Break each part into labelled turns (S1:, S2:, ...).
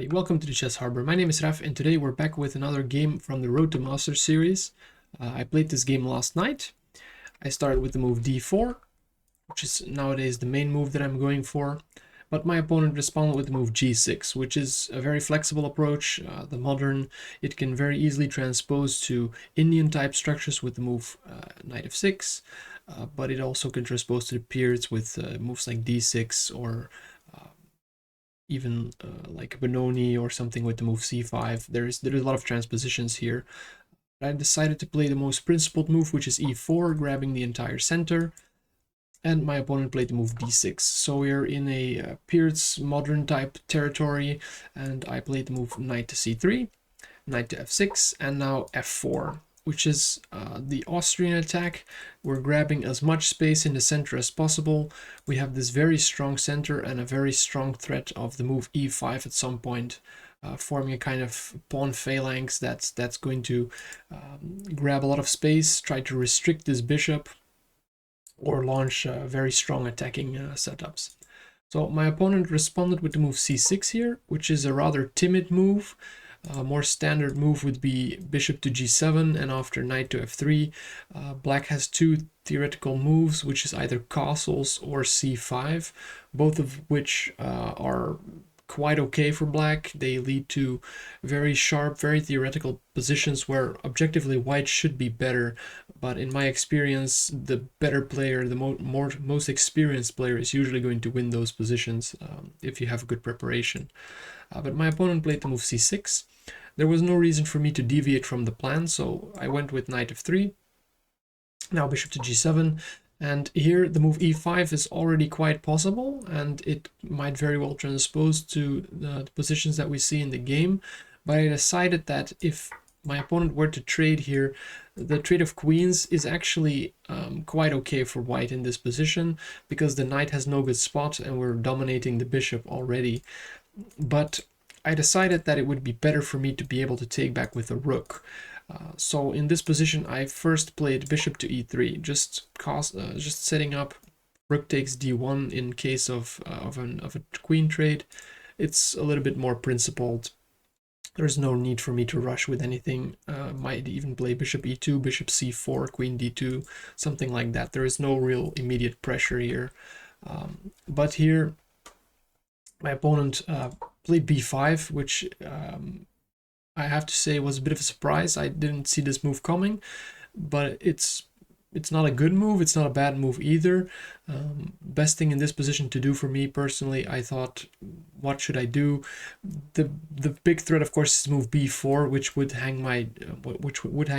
S1: Alrighty, welcome to the Chess Harbor. My name is Raf, and today we're back with another game from the Road to Masters series. I played this game last night. I started with the move d4, which is nowadays the main move that I'm going for. But my opponent responded with the move g6, which is a very flexible approach. The modern, it can very easily transpose to Indian type structures with the move knight f6, but it also can transpose to the Pirc with moves like d6 or even like Benoni or something with the move c5. There's a lot of transpositions here. I decided to play the most principled move, which is e4, grabbing the entire center, and my opponent played the move d6. So we're in a Pirc modern type territory, and I played the move knight to c3, knight to f6, and now f4, which is the Austrian attack. We're grabbing as much space in the center as possible. We have this very strong center and a very strong threat of the move e5 at some point, forming a kind of pawn phalanx that's going to grab a lot of space, try to restrict this bishop, or launch very strong attacking setups. So my opponent responded with the move c6 here, which is a rather timid move. A more standard move would be bishop to g7 and after knight to f3. Black has two theoretical moves, which is either castles or c5, both of which are quite okay for black. They lead to very sharp, very theoretical positions where objectively white should be better, but in my experience the better player, the most experienced player, is usually going to win those positions if you have good preparation. But my opponent played the move c6. There was no reason for me to deviate from the plan, so I went with knight f3, now bishop to g7, and here the move e5 is already quite possible, and it might very well transpose to the positions that we see in the game. But I decided that if my opponent were to trade here, the trade of queens is actually quite okay for white in this position, because the knight has no good spot and we're dominating the bishop already. But I decided that it would be better for me to be able to take back with a rook. So in this position, I first played bishop to e3, just setting up rook takes d1 in case of a queen trade. It's a little bit more principled. There's no need for me to rush with anything. Might even play bishop e2, bishop c4, queen d2, something like that. There is no real immediate pressure here. But here, my opponent played b5, which I have to say was a bit of a surprise. I didn't see this move coming, but it's not a good move. It's not a bad move either. Best thing in this position to do for me personally, I thought, what should I do? The big threat, of course, is move b4, which would hang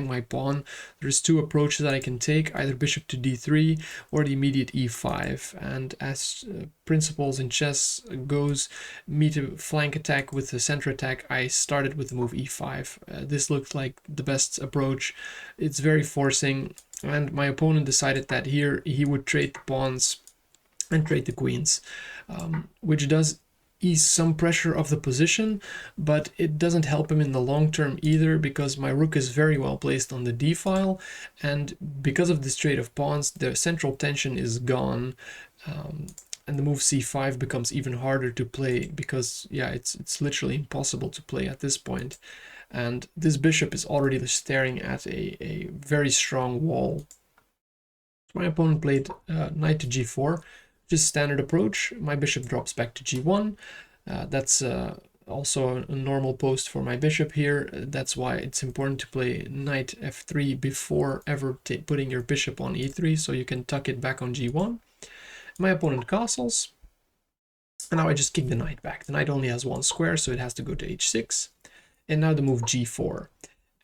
S1: my pawn. There's two approaches that I can take, either bishop to d3 or the immediate e5. And as principles in chess goes, me to flank attack with the center attack, I started with the move e5. This looked like the best approach. It's very forcing, and my opponent decided that here he would trade the pawns and trade the queens, which does ease some pressure of the position, but it doesn't help him in the long term either, because my rook is very well placed on the d file, and because of this trade of pawns, the central tension is gone, and the move c5 becomes even harder to play, because yeah, it's literally impossible to play at this point. And this bishop is already staring at a very strong wall. My opponent played knight to g4, which is standard approach. My bishop drops back to g1. That's also a normal post for my bishop here. That's why it's important to play knight f3 before ever putting your bishop on e3, so you can tuck it back on g1. My opponent castles, and now I just kick the knight back. The knight only has one square, so it has to go to h6. And now the move g4.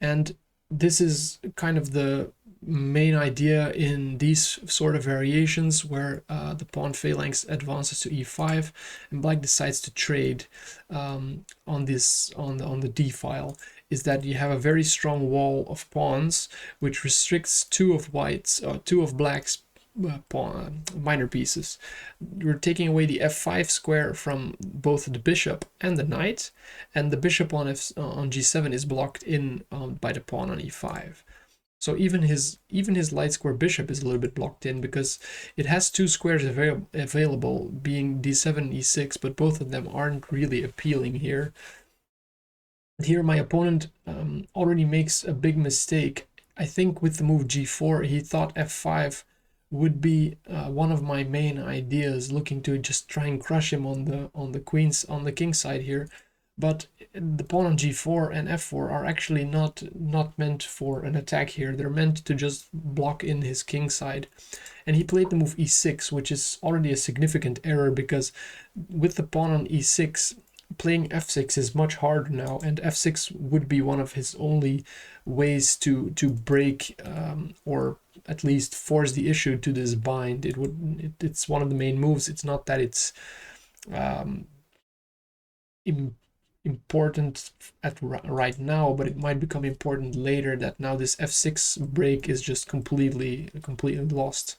S1: And this is kind of the main idea in these sort of variations, where the pawn phalanx advances to e5 and black decides to trade on the d file, is that you have a very strong wall of pawns which restricts two of black's minor pieces. We're taking away the f5 square from both the bishop and the knight, and the bishop on g7 is blocked in by the pawn on e5. So even his light square bishop is a little bit blocked in, because it has two squares available, being d7 and e6, but both of them aren't really appealing here. Here my opponent already makes a big mistake. I think with the move g4 he thought f5 would be one of my main ideas, looking to just try and crush him on the king side here. But the pawn on g4 and f4 are actually not meant for an attack here. They're meant to just block in his king side. And he played the move e6, which is already a significant error, because with the pawn on e6, playing f6 is much harder now, and f6 would be one of his only ways to break or at least force the issue to this bind. It's one of the main moves. It's not that it's um, important right now, but it might become important later, that now this f6 break is just completely lost.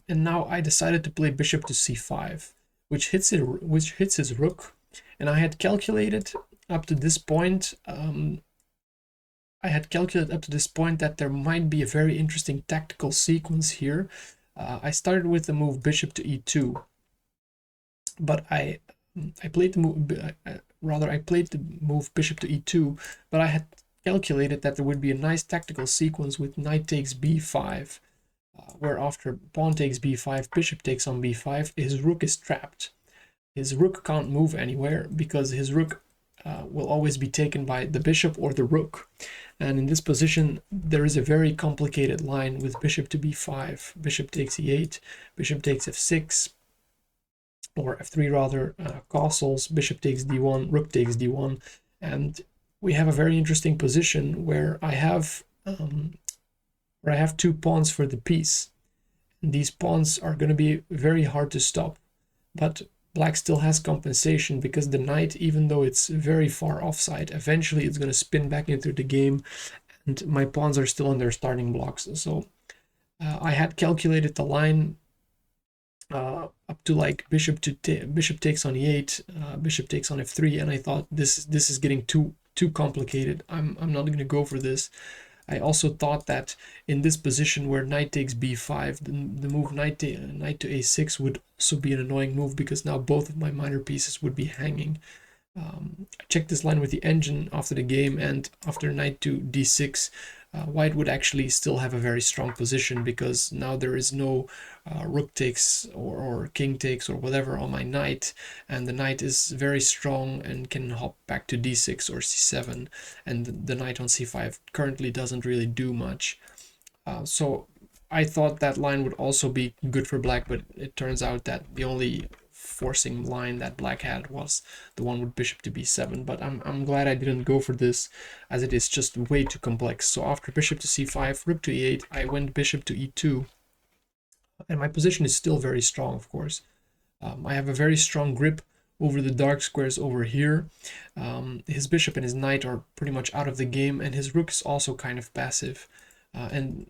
S1: And now I decided to play bishop to c5, which hits his rook. And I had calculated up to this point. That there might be a very interesting tactical sequence here. I started with the move bishop to e2, but I played the move bishop to e2, but I had calculated that there would be a nice tactical sequence with knight takes b5. Where after pawn takes b5, bishop takes on b5, his rook is trapped. His rook can't move anywhere because his rook will always be taken by the bishop or the rook. And in this position, there is a very complicated line with bishop to b5, bishop takes e8, bishop takes f6, or f3 rather, castles, bishop takes d1, rook takes d1, and we have a very interesting position where I have 2 pawns for the piece. And these pawns are going to be very hard to stop. But black still has compensation, because the knight, even though it's very far offside, eventually it's going to spin back into the game, and my pawns are still in their starting blocks. So I had calculated the line up to like bishop takes on e8, bishop takes on f3, and I thought this is getting too complicated. I'm not going to go for this. I also thought that in this position where knight takes b5, the move knight to a6 would also be an annoying move, because now both of my minor pieces would be hanging. I checked this line with the engine after the game, and after knight to d6, white would actually still have a very strong position, because now there is no rook takes or king takes or whatever on my knight, and the knight is very strong and can hop back to d6 or c7, and the knight on c5 currently doesn't really do much. So I thought that line would also be good for black, but it turns out that the only forcing line that black had was the one with bishop to b7. But I'm glad I didn't go for this, as it is just way too complex. So after bishop to c5, rook to e8, I went bishop to e2, and my position is still very strong, of course. I have a very strong grip over the dark squares over here. His bishop and his knight are pretty much out of the game, and his rook is also kind of passive. And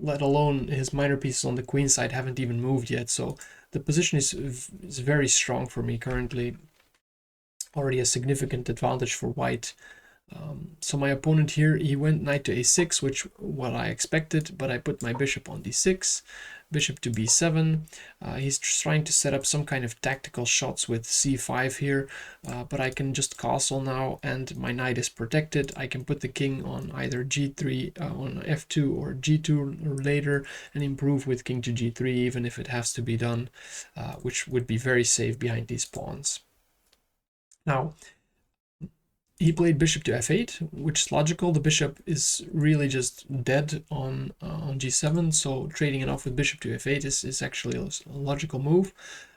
S1: let alone his minor pieces on the queen side haven't even moved yet. So the position is very strong for me currently. Already a significant advantage for white. So my opponent here, he went knight to a6, which what I expected, but I put my bishop on d6, bishop to b7. He's trying to set up some kind of tactical shots with c5 here, but I can just castle now, and my knight is protected. I can put the king on either g3, on f2 or g2 later, and improve with king to g3, even if it has to be done, which would be very safe behind these pawns. Now, he played bishop to f8, which is logical. The bishop is really just dead on g7, so trading it off with bishop to f8 is actually a logical move.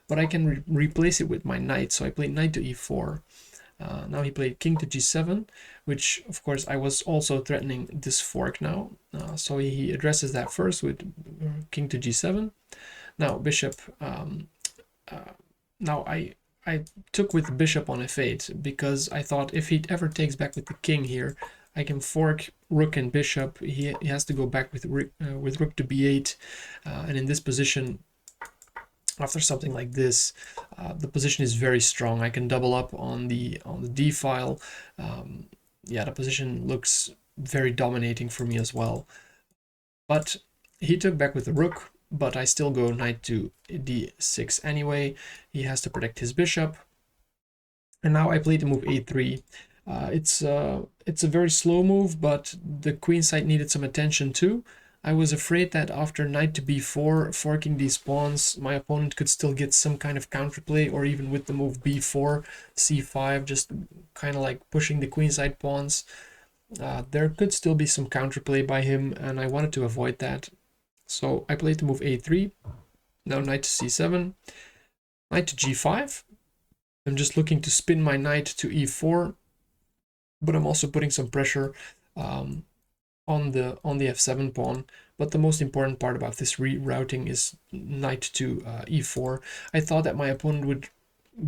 S1: But I can replace it with my knight, so I played knight to e4. Now he played king to g7, which of course I was also threatening this fork now. So he addresses that first with king to g7. Now bishop. Now I took with bishop on f8, because I thought if he ever takes back with the king here, I can fork rook and bishop. He has to go back with rook to b8, and in this position, after something like this, the position is very strong. I can double up on the d file. Yeah, the position looks very dominating for me as well. But he took back with the rook, but I still go knight to d6 anyway. He has to protect his bishop. And now I played the move a3. It's a very slow move, but the queenside needed some attention too. I was afraid that after knight to b4, forking these pawns, my opponent could still get some kind of counterplay, or even with the move b4, c5, just kind of like pushing the queenside pawns. There could still be some counterplay by him, and I wanted to avoid that. So I played the move a3, now knight to c7, knight to g5. I'm just looking to spin my knight to e4, but I'm also putting some pressure on the f7 pawn. But the most important part about this rerouting is knight to e4. I thought that my opponent would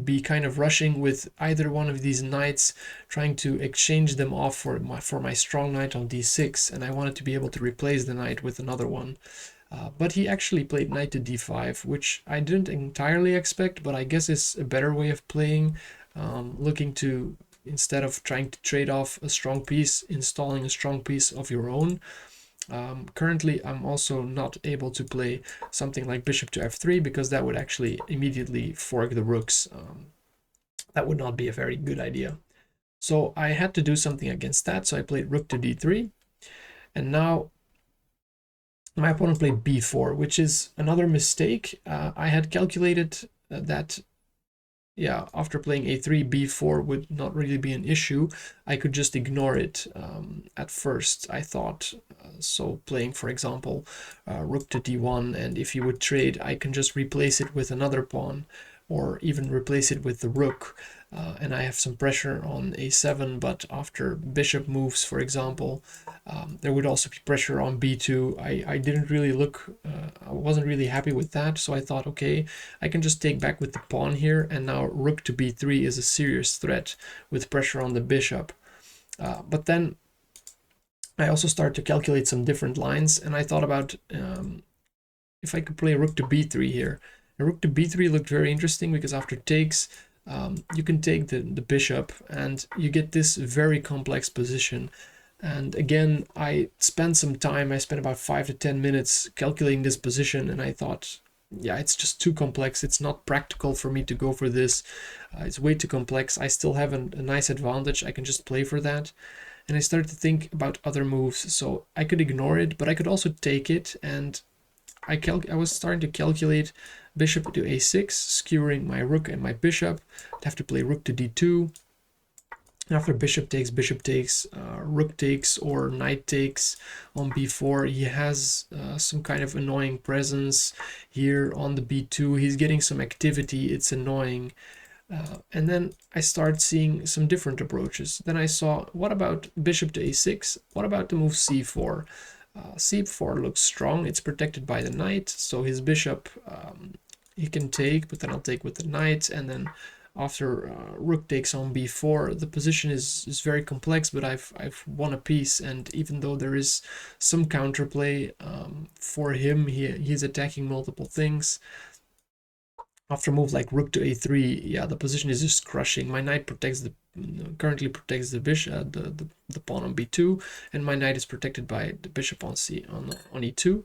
S1: be kind of rushing with either one of these knights, trying to exchange them off for my strong knight on d6, and I wanted to be able to replace the knight with another one. But he actually played knight to d5, which I didn't entirely expect, but I guess is a better way of playing, looking to, instead of trying to trade off a strong piece, installing a strong piece of your own. Currently, I'm also not able to play something like bishop to f3 because that would actually immediately fork the rooks. That would not be a very good idea. So I had to do something against that, so I played rook to d3. And now my opponent played b4, which is another mistake. I had calculated that, yeah, after playing a3, b4 would not really be an issue. I could just ignore it at first, I thought. So playing, for example, rook to d1, and if you would trade, I can just replace it with another pawn, or even replace it with the rook. And I have some pressure on a7, but after bishop moves, for example, there would also be pressure on b2. I didn't really look, I wasn't really happy with that, so I thought, okay, I can just take back with the pawn here, and now rook to b3 is a serious threat with pressure on the bishop. But then I also started to calculate some different lines, and I thought about if I could play rook to b3 here. And rook to b3 looked very interesting because after takes, you can take the bishop and you get this very complex position. And again, I spent some time, I spent about 5 to 10 minutes calculating this position, and I thought, yeah, it's just too complex. It's not practical for me to go for this. It's way too complex. I still have a nice advantage. I can just play for that. And I started to think about other moves. So I could ignore it, but I could also take it. And I was starting to calculate bishop to a6, skewering my rook and my bishop. I'd have to play rook to d2. After bishop takes, rook takes, or knight takes on b4, he has some kind of annoying presence here on the b2. He's getting some activity. It's annoying. And then I start seeing some different approaches. Then I saw, what about bishop to a6? What about the move c4? c4 looks strong. It's protected by the knight, so his bishop he can take, but then I'll take with the knight, and then after rook takes on b4, the position is very complex, but I've won a piece, and even though there is some counterplay for him, he's attacking multiple things. After a move like rook to a3, yeah, the position is just crushing. My knight currently protects the bishop, the pawn on b2, and my knight is protected by the bishop on e2.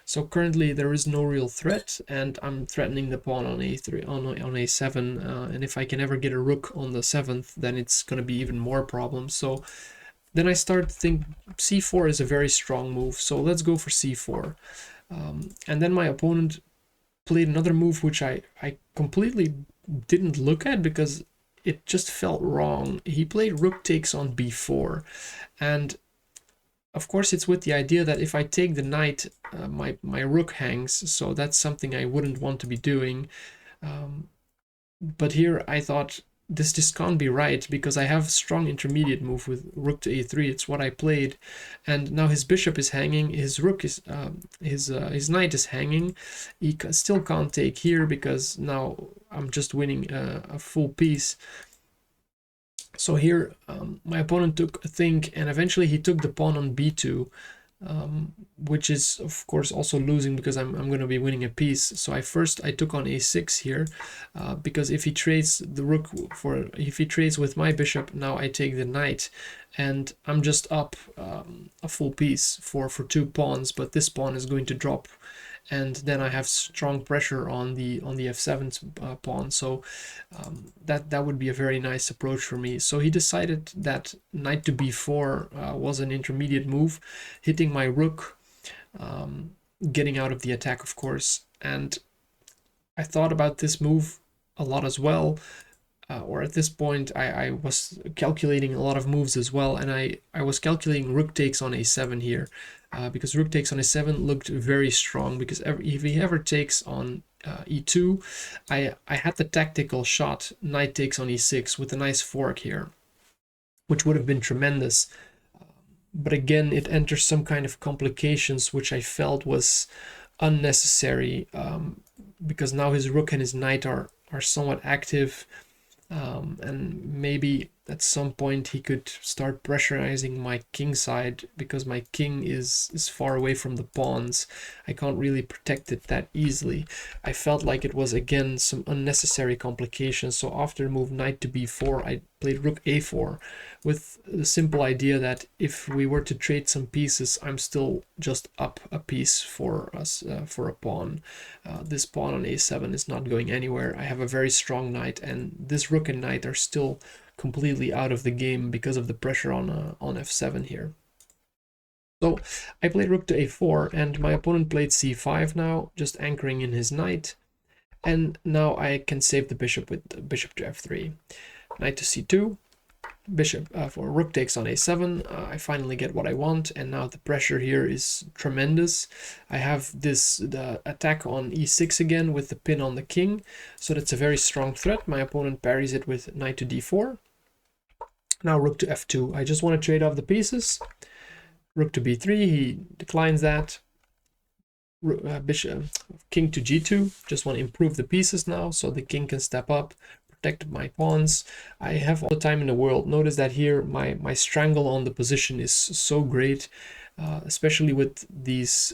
S1: So currently there is no real threat, and I'm threatening the pawn on a3, on a7, and if I can ever get a rook on the 7th, then it's going to be even more problems. So then I start to think c4 is a very strong move, so let's go for c4. And then my opponent played another move which I completely didn't look at because it just felt wrong. He played rook takes on b4, and of course it's with the idea that if I take the knight, my rook hangs, so that's something I wouldn't want to be doing. But here I thought this just can't be right because I have a strong intermediate move with rook to a3. It's what I played, and now his bishop is hanging, his rook is his knight is hanging. He still can't take here because now I'm just winning a full piece. So here my opponent took a think, and eventually he took the pawn on b2, which is of course also losing because I'm going to be winning a piece. So I took on a6 here because if he trades the rook if he trades with my bishop, now I take the knight, and I'm just up a full piece for 2 pawns, but this pawn is going to drop, and then I have strong pressure on the f7 pawn. So that would be a very nice approach for me. So he decided that knight to b4 was an intermediate move, hitting my rook, getting out of the attack, of course. And I thought about this move a lot as well. Or at this point, I was calculating a lot of moves as well, and I was calculating rook takes on a7 here, because rook takes on a7 looked very strong, because if he ever takes on e2, I had the tactical shot knight takes on e6 with a nice fork here, which would have been tremendous. But again, it enters some kind of complications, which I felt was unnecessary, because now his rook and his knight are somewhat active. And maybe at some point he could start pressurizing my king side, because my king is far away from the pawns. I can't really protect it that easily. I felt like it was again some unnecessary complications. So after the move knight to b4, I played rook a4 with the simple idea that if we were to trade some pieces, I'm still just up a piece for us, for a pawn. This pawn on a7 is not going anywhere. I have a very strong knight, and this rook and knight are still completely out of the game because of the pressure on f7 here. So I played rook to a4, and my opponent played c5 now, just anchoring in his knight. And now I can save the bishop with bishop to f3. Knight to c2, bishop for rook takes on a7. I finally get what I want, and now the pressure here is tremendous. I have the attack on e6 again with the pin on the king, so that's a very strong threat. My opponent parries it with knight to d4. Now rook to f2. I just want to trade off the pieces. Rook to b3, he declines that. Bishop, king to g2. Just want to improve the pieces now, so the king can step up, protect my pawns. I have all the time in the world. Notice that here my strangle on the position is so great, especially with these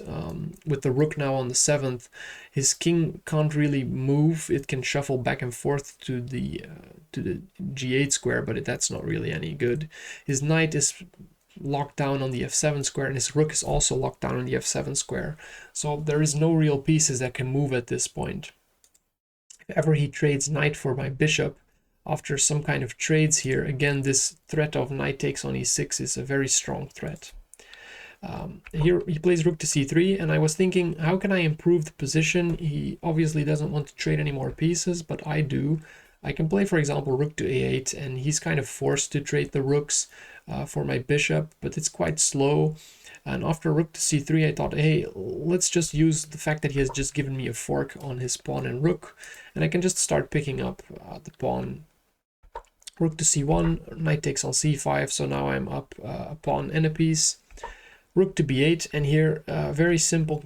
S1: with the rook now on the 7th. His king can't really move. It can shuffle back and forth to the g8 square, but that's not really any good. His knight is locked down on the f7 square, and his rook is also locked down on the f7 square. So there is no real pieces that can move at this point. If ever he trades knight for my bishop after some kind of trades here, again this threat of knight takes on e6 is a very strong threat. Here he plays rook to c3, and I was thinking, how can I improve the position? He obviously doesn't want to trade any more pieces, but I do. I can play, for example, rook to a8, and he's kind of forced to trade the rooks for my bishop, but it's quite slow. And after rook to c3, I thought, hey, let's just use the fact that he has just given me a fork on his pawn and rook, and I can just start picking up the pawn. Rook to c1, knight takes on c5, so now I'm up a pawn and a piece. Rook to b8, and here a very simple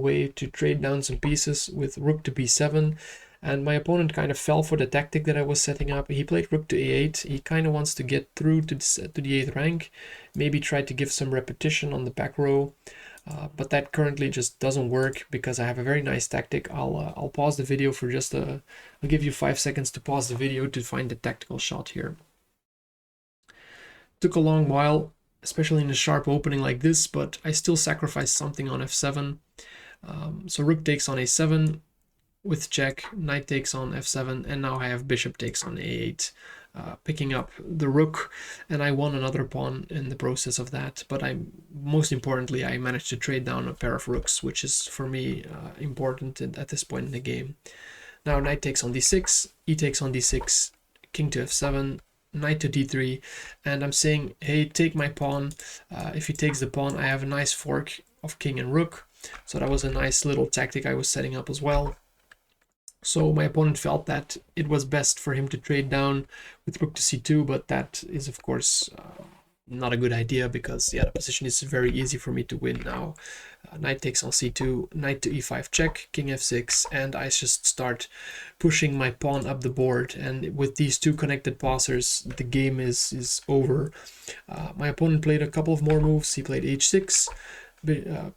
S1: way to trade down some pieces with rook to b7. And my opponent kind of fell for the tactic that I was setting up. He played rook to a8. He kind of wants to get through to the 8th rank, maybe try to give some repetition on the back row, but that currently just doesn't work because I have a very nice tactic. I'll pause the video for just I'll give you 5 seconds to pause the video to find the tactical shot here. Took a long while, especially in a sharp opening like this, but I still sacrificed something on f7. So rook takes on a7 with check, knight takes on f7, and now I have bishop takes on a8, picking up the rook, and I won another pawn in the process of that. But most importantly, I managed to trade down a pair of rooks, which is for me important at this point in the game. Now knight takes on d6, e takes on d6, king to f7, knight to d3, and I'm saying, hey, take my pawn. If he takes the pawn, I have a nice fork of king and rook. So that was a nice little tactic I was setting up as well. So my opponent felt that it was best for him to trade down with rook to c2, but that is of course not a good idea, because the position is very easy for me to win now. Knight takes on c2, knight to e5 check, king f6, and I just start pushing my pawn up the board, and with these two connected passers the game is over. My opponent played a couple of more moves. He played h6,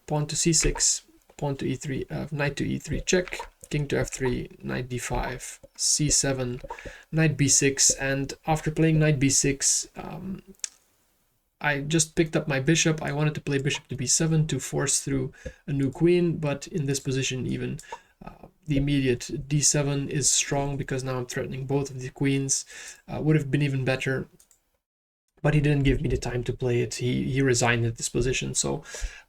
S1: pawn to c6, pawn to e3, knight to e3 check, king to f3, knight d5, c7, knight b6, and after playing knight b6, I just picked up my bishop. I wanted to play bishop to b7 to force through a new queen, but in this position even the immediate d7 is strong because now I'm threatening both of the queens. Would have been even better, but he didn't give me the time to play it. He resigned at this position. So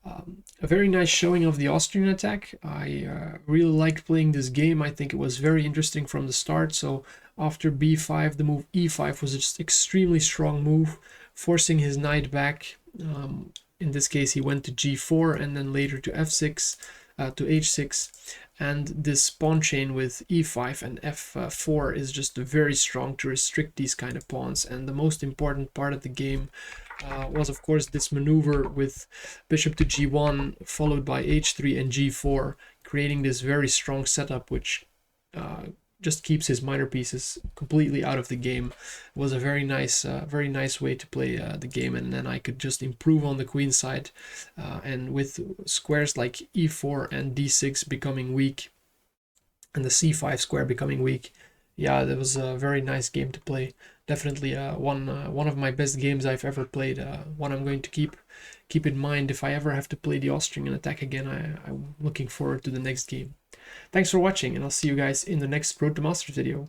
S1: a very nice showing of the Austrian attack. I really liked playing this game. I think it was very interesting from the start. So after b5, the move e5 was just extremely strong move, forcing his knight back. In this case, he went to g4 and then later to f6, to h6. And this pawn chain with e5 and f4 is just very strong to restrict these kind of pawns. And the most important part of the game was, of course, this maneuver with bishop to g1, followed by h3 and g4, creating this very strong setup, which just keeps his minor pieces completely out of the game. It was a very nice way to play the game, and then I could just improve on the queen side. And with squares like e4 and d6 becoming weak, and the c5 square becoming weak, yeah, that was a very nice game to play. Definitely one of my best games I've ever played. One I'm going to keep in mind if I ever have to play the Austrian attack again. I'm looking forward to the next game. Thanks for watching, and I'll see you guys in the next Road to Masters video.